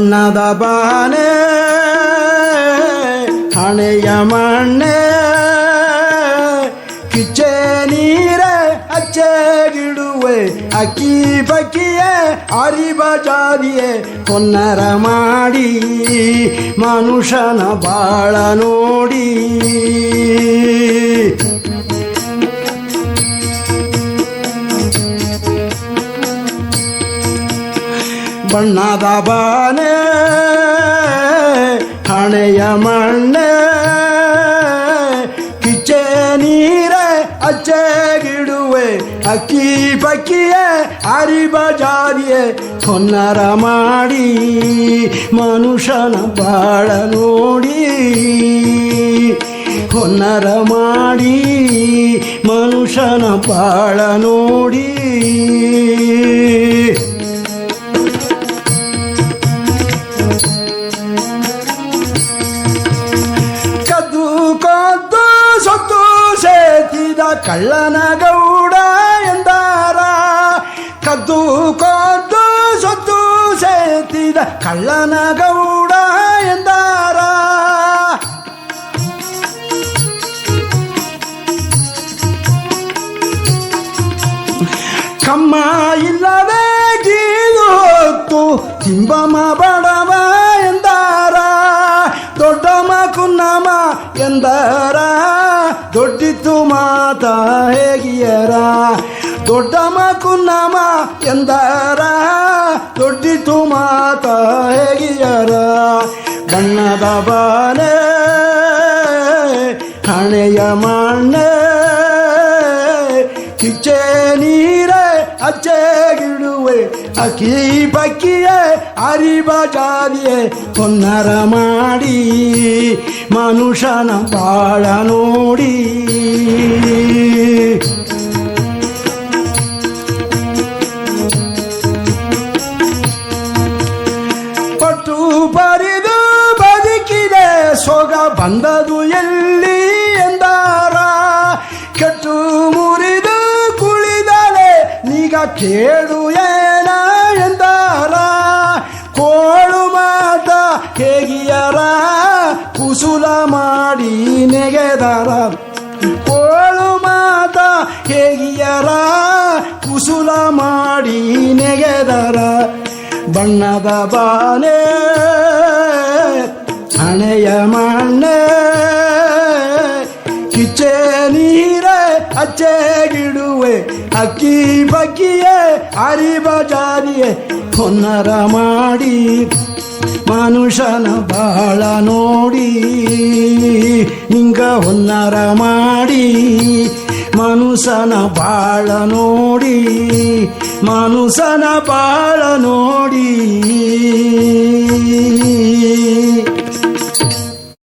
ಬಣ್ಣದ ಬಾನೆ ಹಣೆಯ ಮಣ್ಣೆ ಕಿಚ್ಚೆ ನೀರೆ ಅಚ್ಚೆಗಿಡುವೆ ಅಕ್ಕಿ ಬಕ್ಕಿಯೇ ಅರಿಬ ಜಾದಿಯೇ ಕೊನ್ನರ ಮಾಡಿ ಮನುಷ್ಯನ ಬಾಳ ನೋಡಿ ಬಣ್ಣದ ಬಾನೆ ಹಣೆಯ ಮಣ್ಣೆ ಕಿಚ್ಚೆ ನೀರೆ ಅಚ್ಚೆಗಿಡುವೆ ಅಕ್ಕಿ ಬಕ್ಕಿಯೇ ಅರಿಬ ಜಾದಿಯೇ ಕೊನ್ನರ ಮಾಡಿ ಮನುಷ್ಯನ ಬಾಳ ನೋಡಿ ಕೊನ್ನರ ಮಾಡಿ ಮನುಷ್ಯನ ಬಾಳ ನೋಡಿ ಸೊತ್ತು ಸೇತಿದ ಕಳ್ಳನ ಗೌಡ ಎಂದಾರ ಕದ್ದು ಕೊದ್ದು ಸೊತ್ತು ಸೇತಿದ ಕಳ್ಳನ ಗೌಡ ಎಂದಾರ ಕಮ್ಮ ಇಲ್ಲವೇ ಗೀದು ಹೊತ್ತು ತಿಂಬಮ ಬಡವ ಎಂದಾರ ದೊಡ್ಡಮ್ಮ ಕುನ್ನಮ್ಮ ಎಂದರ ದೊಡ್ಡಿತ್ತು ಮಾತ ಹೇಗಿಯರ ದೊಡ್ಡಮ್ಮ ಕುನ್ನಮ್ಮ ಎಂದರ ದೊಡ್ಡಿತ್ತು ಮಾತ ಹೇಗಿಯರ ಬಣ್ಣದ ಬಾನೆ ಹಣೆಯ ಮಣ್ಣೆ ಕಿಚ್ಚೆ ನೀರೆ ಅಚ್ಚೆಗಿಡುವೆ ಅಕ್ಕಿ ಬಕ್ಕಿಯೇ ಅರಿಬ ಜಾದಿಯೇ ಕೊನ್ನರ ಮಾಡಿ ಮನುಷ್ಯನ ಬಾಳ ನೋಡಿ ಪಟ್ಟು ಬರಿದು ಬದುಕಿದೆ ಸೊಗ ಬಂದದು ಎಲ್ಲಿ ಎಂದಾರ ಕೆಟ್ಟು ಮುರಿದು ಕುಳಿದಲೆ ನೀಗ ಕೇಳು ಏನ ಎಂದಾರ ಕೋಳು ಮಾತ ಹೇಗಿಯರ ಕುಸುಲ ಮಾಡಿ ನೆಗೆದರ ಕೋಳು ಮಾತ ಹೇಗಿಯರ ಕುಸುಲ ಮಾಡಿ ನೆಗೆದರ ಬಣ್ಣದ ಬಾನೆ ಹಣೆಯ ಮಣ್ಣೆ ಕಿಚ್ಚೆ ನೀರೆ ಅಚ್ಚೆಗಿಡುವೆ ಅಕ್ಕಿ ಬಕ್ಕಿಯೇ ಅರಿಬ ಜಾದಿಯೇ ಕೊನ್ನರ ಮಾಡಿ ಮನುಷ್ಯನ ಬಾಳ ನೋಡಿ ಹಿಂಗ ಹೊನ್ನರ ಮಾಡಿ ಮನುಷ್ಯನ ಬಾಳ ನೋಡಿ ಮನುಷ್ಯನ ಬಾಳ ನೋಡಿ